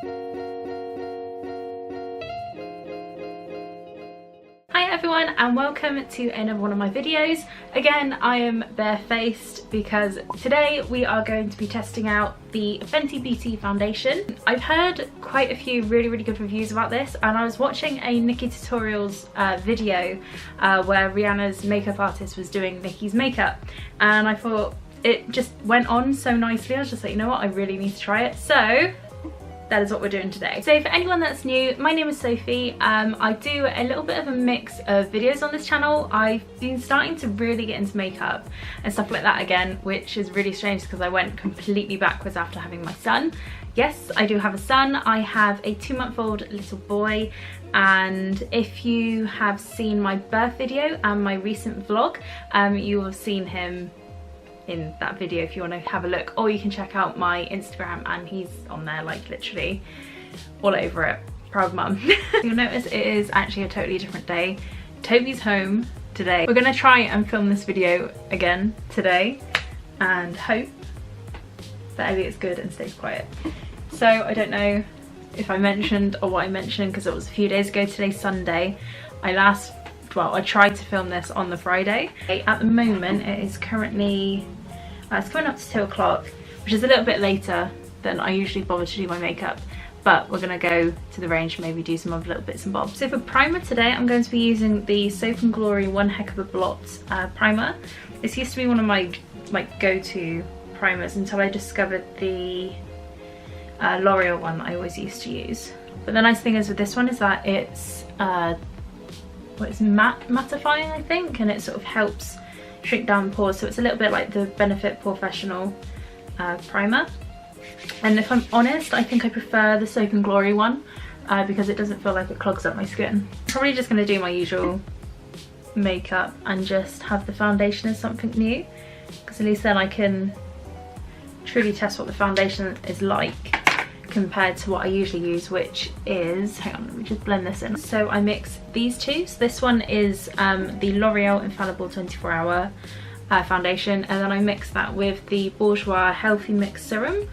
Hi everyone and welcome to another one of my videos. Again, I am barefaced because today we are going to be testing out the Fenty Beauty foundation. I've heard quite a few really good reviews about this, and I was watching a Nikki Tutorials video where Rihanna's makeup artist was doing Nikki's makeup, and I thought it just went on so nicely. I was just like, you know what, I really need to try it. So that is what we're doing today. So for anyone that's new, my name is Sophie. I do a little bit of a mix of videos on this channel. I've been starting to really get into makeup and stuff like that again, which is really strange because I went completely backwards after having my son. Yes, I do have a son. I have a 2-month-old little boy, and if you have seen my birth video and my recent vlog, you will have seen him in that video if you want to have a look, or you can check out my Instagram and he's on there like literally all over it. Proud mum. You'll notice it is actually a totally different day. Toby's home today. We're gonna try and film this video again today and hope that Elliot's good and stays quiet. So I don't know if I mentioned or what I mentioned because it was a few days ago. Today's Sunday. I tried to film this on the Friday. At the moment it is currently, it's coming up to 2 o'clock, which is a little bit later than I usually bother to do my makeup, but we're gonna go to the range and maybe do some other little bits and bobs. So for primer today, I'm going to be using the Soap & Glory One Heck of a Blot primer. This used to be one of my go-to primers until I discovered the L'Oreal one that I always used to use. But the nice thing is with this one is that it's mattifying, I think, and it sort of helps shrink down pores, so it's a little bit like the Benefit Professional primer. And if I'm honest, I think I prefer the Soap & Glory one because it doesn't feel like it clogs up my skin. Probably just going to do my usual makeup and just have the foundation as something new, because at least then I can truly test what the foundation is like compared to what I usually use, which is, hang on, let me just blend this in. So I mix these two. So this one is the L'Oreal Infallible 24-Hour foundation, and then I mix that with the Bourjois Healthy Mix Serum.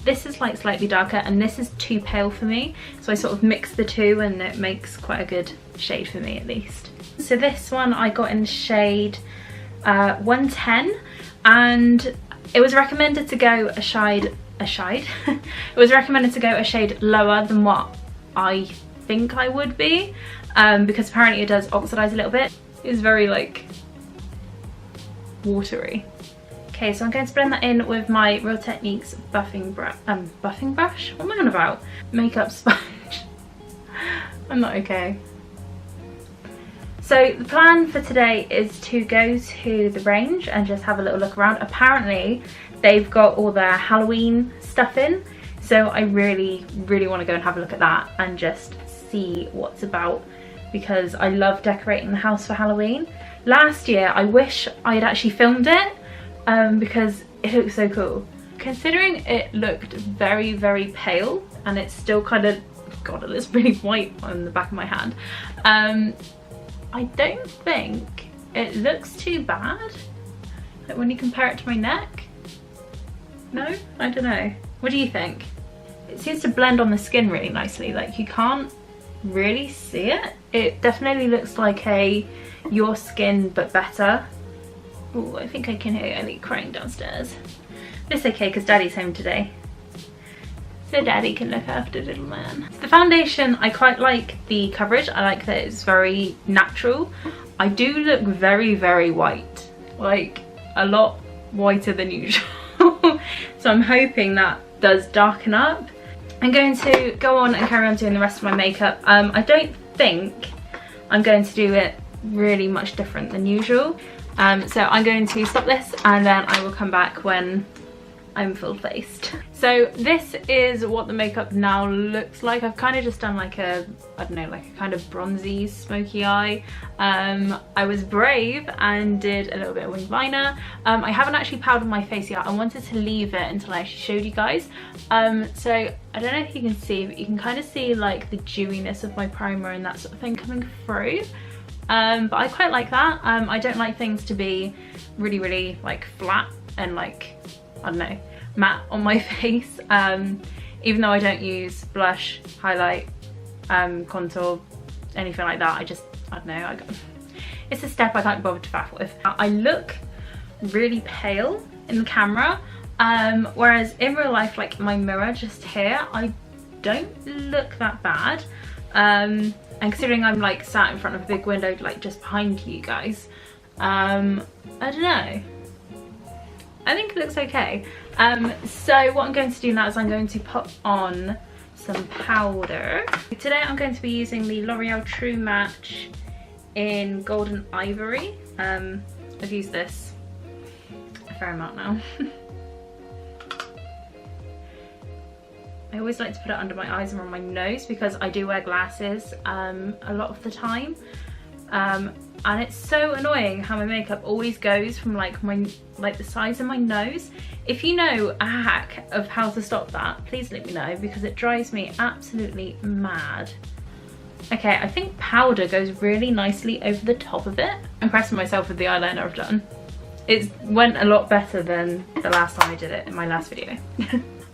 This is like slightly darker and this is too pale for me, so I sort of mix the two and it makes quite a good shade for me at least. So this one I got in the shade 110, and it was recommended to go a shade it was recommended to go a shade lower than what I think I would be, because apparently it does oxidize a little bit. It's very like watery. Okay, so I'm going to blend that in with my Real Techniques buffing brush. What am I on about? Makeup sponge. I'm not okay. So the plan for today is to go to the range and just have a little look around. Apparently they've got all their Halloween stuff in, so I really want to go and have a look at that and just see what's about, because I love decorating the house for Halloween. Last year I wish I had actually filmed it because it looked so cool. Considering it looked very pale and it's still kind of, God, it looks really white on the back of my hand. I don't think it looks too bad, like when you compare it to my neck. No? I don't know. What do you think? It seems to blend on the skin really nicely, like you can't really see it. It definitely looks like a Your Skin but better. Oh, I think I can hear Elliot crying downstairs. It's okay because Daddy's home today, so Daddy can look after little man. So the foundation, I quite like the coverage. I like that it's very natural. I do look very white, like a lot whiter than usual. So I'm hoping that does darken up. I'm going to go on and carry on doing the rest of my makeup. I don't think I'm going to do it really much different than usual. So I'm going to stop this and then I will come back when I'm full faced. So this is what the makeup now looks like. I've kind of just done like a, I don't know, like a kind of bronzy smoky eye. I was brave and did a little bit of wing liner. I haven't actually powdered my face yet. I wanted to leave it until I actually showed you guys. So I don't know if you can see, but you can kind of see like the dewiness of my primer and that sort of thing coming through. But I quite like that. I don't like things to be really like flat and like, I don't know, matte on my face. even though I don't use blush, highlight, contour, anything like that. I don't know, it's a step I can't bother to faff with. I look really pale in the camera, whereas in real life, like my mirror just here, I don't look that bad. And considering I'm like sat in front of a big window, like just behind you guys, I don't know, I think it looks okay. So what I'm going to do now is I'm going to put on some powder. Today I'm going to be using the L'Oreal True Match in Golden Ivory. I've used this a fair amount now. I always like to put it under my eyes and on my nose because I do wear glasses a lot of the time. And it's so annoying how my makeup always goes from like the sides of my nose. If you know a hack of how to stop that, please let me know because it drives me absolutely mad. Okay, I think powder goes really nicely over the top of it. I'm impressed with myself with the eyeliner I've done. It went a lot better than the last time I did it in my last video.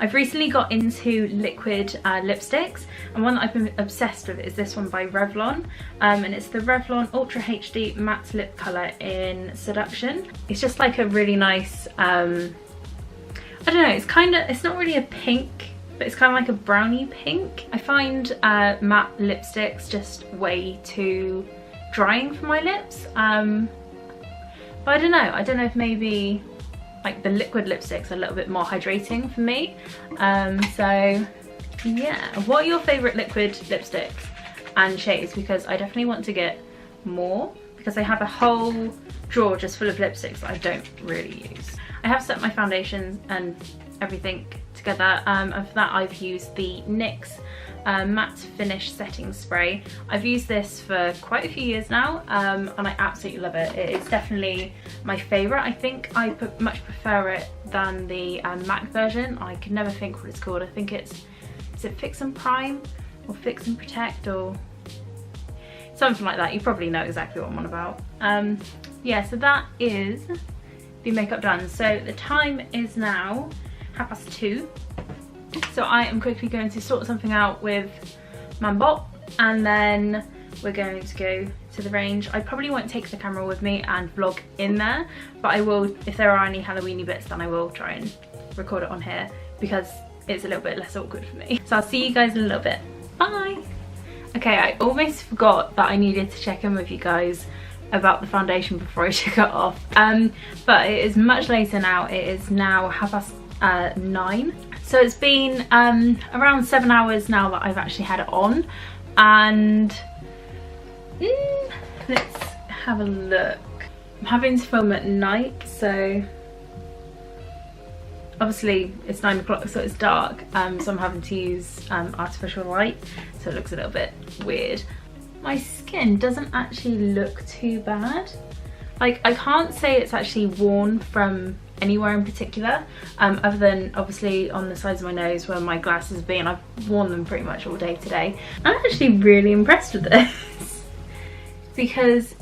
I've recently got into liquid lipsticks, and one that I've been obsessed with is this one by Revlon, and it's the Revlon Ultra HD Matte Lip Colour in Seduction. It's just like a really nice, I don't know, it's not really a pink, but it's kind of like a brownie pink. I find matte lipsticks just way too drying for my lips, but I don't know if maybe like the liquid lipsticks are a little bit more hydrating for me. So yeah, what are your favourite liquid lipsticks and shades? Because I definitely want to get more because I have a whole drawer just full of lipsticks that I don't really use. I have set my foundations and everything together, and for that I've used the NYX matte finish setting spray. I've used this for quite a few years now, and I absolutely love it. It is definitely my favourite. I think I much prefer it than the MAC version. I can never think what it's called. I think is it Fix and Prime or Fix and Protect or something like that. You probably know exactly what I'm on about. Yeah, so that is the makeup done. So the time is now 2:30. So I am quickly going to sort something out with Mambot, and then we're going to go to the range. I probably won't take the camera with me and vlog in there, but I will, if there are any Halloween-y bits, then I will try and record it on here because it's a little bit less awkward for me. So I'll see you guys in a little bit. Bye! Okay, I almost forgot that I needed to check in with you guys about the foundation before I took it off. But it is much later now. It is now 9:30. So it's been around 7 hours now that I've actually had it on, and let's have a look. I'm having to film at night, so obviously it's 9 o'clock, so it's dark, so I'm having to use artificial light, so it looks a little bit weird. My skin doesn't actually look too bad. Like, I can't say it's actually worn from anywhere in particular, other than obviously on the sides of my nose where my glasses have been. I've worn them pretty much all day today. I'm actually really impressed with this because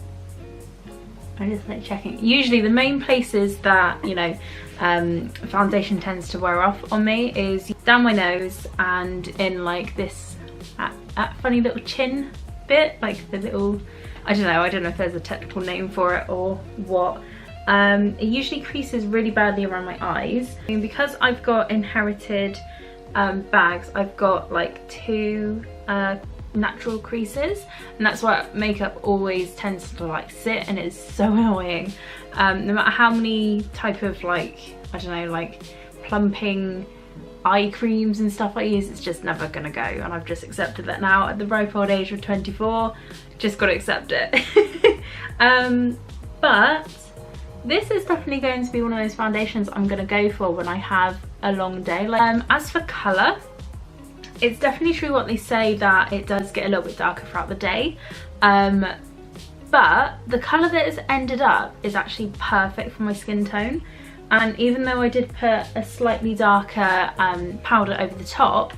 I just like checking. Usually the main places that, you know, foundation tends to wear off on me is down my nose and in like this funny little chin bit, like the little, I don't know if there's a technical name for it or what. It usually creases really badly around my eyes. And because I've got inherited bags, I've got like 2 natural creases, and that's where makeup always tends to like sit, and it's so annoying. No matter how many type of like, I don't know, like plumping eye creams and stuff I use, it's just never gonna go, and I've just accepted that now at the ripe old age of 24. Just gotta accept it. But this is definitely going to be one of those foundations I'm gonna go for when I have a long day. Like, as for colour, it's definitely true what they say that it does get a little bit darker throughout the day, but the colour that has ended up is actually perfect for my skin tone. And even though I did put a slightly darker powder over the top,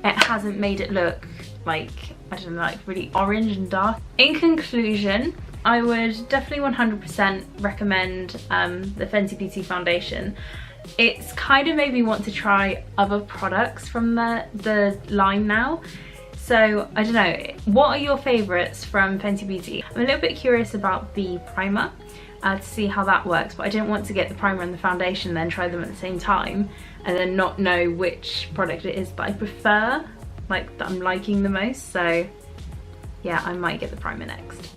it hasn't made it look like, I don't know, like really orange and dark. In conclusion, I would definitely 100% recommend the Fenty Beauty foundation. it's kind of made me want to try other products from the line now. So I don't know, what are your favorites from Fenty Beauty? I'm a little bit curious about the primer to see how that works, but I didn't want to get the primer and the foundation then try them at the same time and then not know which product it is that I prefer, like that I'm liking the most. So yeah, I might get the primer next.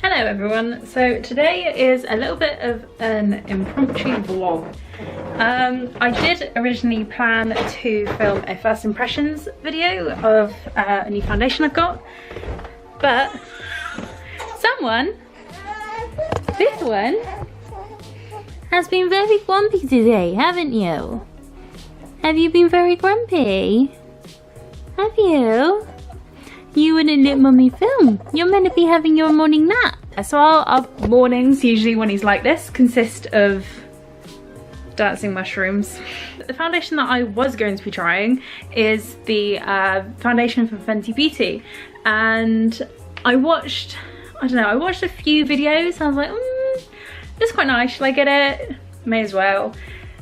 Hello everyone, so today is a little bit of an impromptu vlog. I did originally plan to film a first impressions video of a new foundation I've got, but this one has been very grumpy today, haven't you? Have you been very grumpy? Have you? You wouldn't let mummy film. You're meant to be having your morning nap. So our mornings, usually when he's like this, consist of dancing mushrooms. The foundation that I was going to be trying is the foundation from Fenty Beauty. And I watched a few videos. I was like, it's quite nice, should I get it? May as well.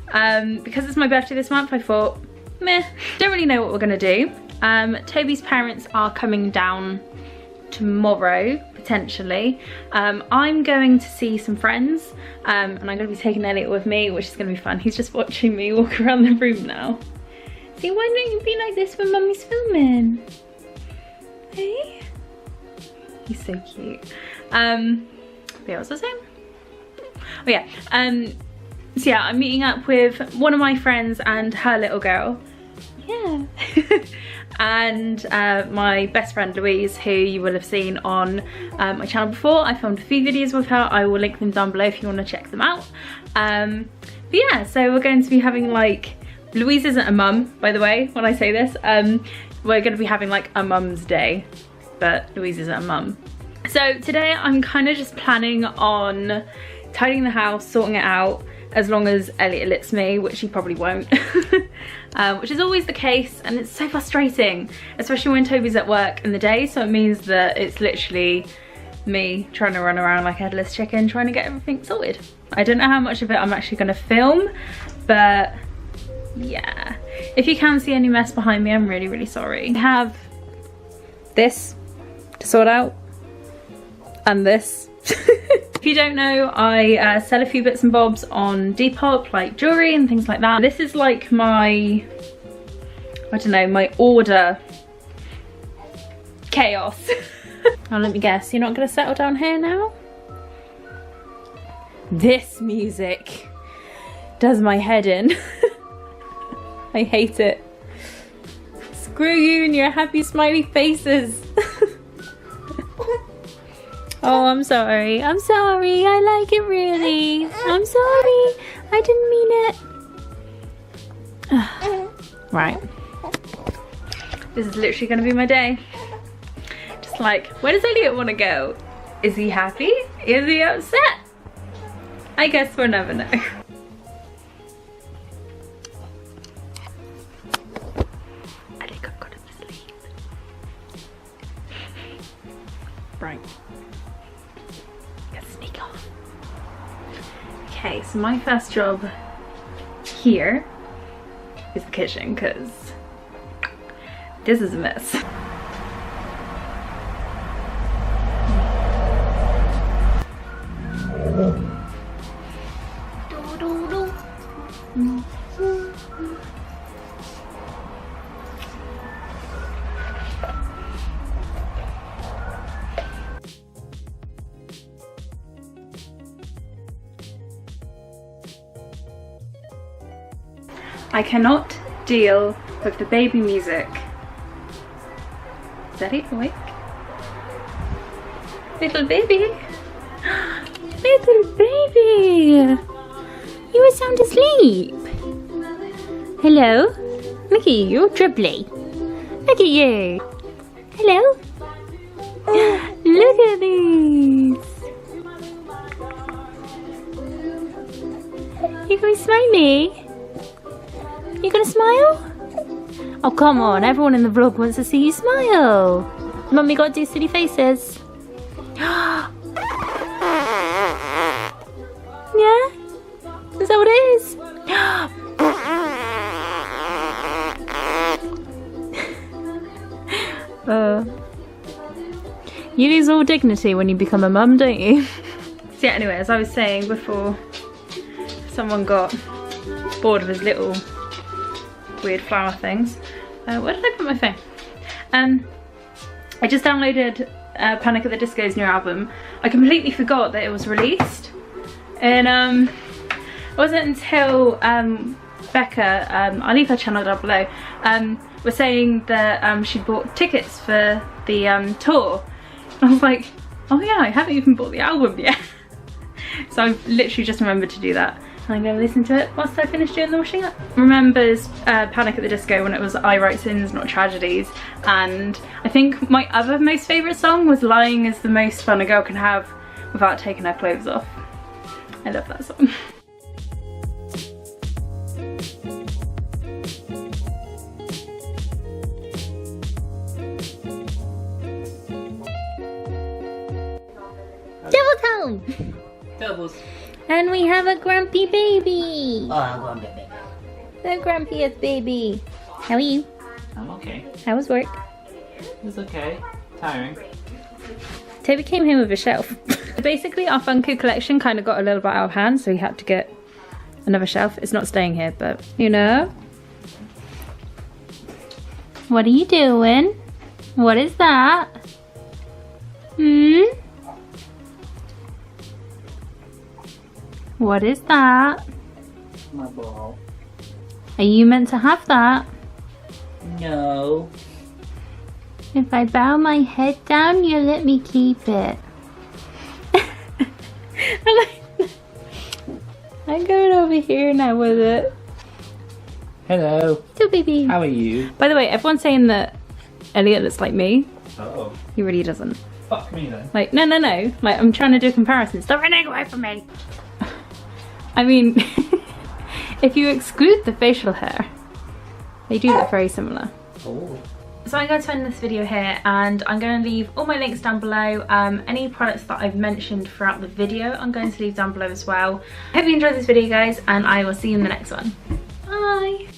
Because it's my birthday this month, I thought, meh, don't really know what we're gonna do. Toby's parents are coming down tomorrow, potentially. I'm going to see some friends, and I'm going to be taking Elliot with me, which is going to be fun. He's just watching me walk around the room now. See, why don't you be like this when mummy's filming? Hey? He's so cute. What was I saying? Oh yeah, so yeah, I'm meeting up with one of my friends and her little girl. Yeah. And my best friend Louise, who you will have seen on my channel before. I filmed a few videos with her. I will link them down below if you want to check them out. But yeah, so we're going to be having like, Louise isn't a mum, by the way, when I say this. We're going to be having like a mum's day, but Louise isn't a mum. So today I'm kind of just planning on tidying the house, sorting it out, as long as Elliot lets me, which he probably won't. Which is always the case, and it's so frustrating, especially when Toby's at work in the day, so it means that it's literally me trying to run around like a headless chicken trying to get everything sorted. I don't know how much of it I'm actually going to film, but yeah. If you can see any mess behind me, I'm really, really sorry. I have this to sort out, and this. If you don't know, I sell a few bits and bobs on Depop, like jewellery and things like that. This is like my, I don't know, my order chaos. Oh, let me guess, you're not going to settle down here now? This music does my head in. I hate it. Screw you and your happy smiley faces. Oh, I'm sorry. I'm sorry. I like it really. I'm sorry. I didn't mean it. Right. This is literally going to be my day. Just like, where does Elliot want to go? Is he happy? Is he upset? I guess we'll never know. I think I've got to sleep. Right. Okay, so my first job here is the kitchen, because this is a mess. I cannot deal with the baby music. Is Elliot awake? Little baby. Little baby. You were sound asleep. Hello? Look at you, you're dribbly. Look at you. Hello? Look at these. You gonna smile me? You gonna smile? Oh, come on, everyone in the vlog wants to see you smile. Mummy gotta do silly faces. Yeah? Is that what it is? You lose all dignity when you become a mum, don't you? So yeah, anyway, as I was saying before, someone got bored of his little weird flower things. Where did I put my phone? I just downloaded Panic! At the Disco's new album. I completely forgot that it was released. And it wasn't until Becca, I'll leave her channel down below, was saying that she bought tickets for the tour. And I was like, oh yeah, I haven't even bought the album yet. So I've literally just remembered to do that. And I'm going to listen to it whilst I finish doing the washing up. Remembers Panic! At the Disco when it was I Write Sins, Not Tragedies. And I think my other most favourite song was Lying Is the Most Fun a Girl Can Have Without Taking Her Clothes Off. I love that song. Double tone! Doubles. And we have a grumpy baby! Oh, I'm grumpy baby. The grumpiest baby. How are you? I'm okay. How was work? It's okay. Tiring. Toby came home with a shelf. Basically our Funko collection kind of got a little bit out of hand, so we had to get another shelf. It's not staying here, but you know. What are you doing? What is that? What is that? My ball. Are you meant to have that? No. If I bow my head down, you let me keep it. I'm going over here now with it. Hello. So baby. How are you? By the way, everyone's saying that Elliot looks like me. Oh. He really doesn't. Fuck me then. Like, no. Like, I'm trying to do a comparison. Stop running away from me. I mean, if you exclude the facial hair, they do look very similar. Oh. So I'm going to end this video here, and I'm going to leave all my links down below. Any products that I've mentioned throughout the video, I'm going to leave down below as well. I hope you enjoyed this video, guys, and I will see you in the next one. Bye!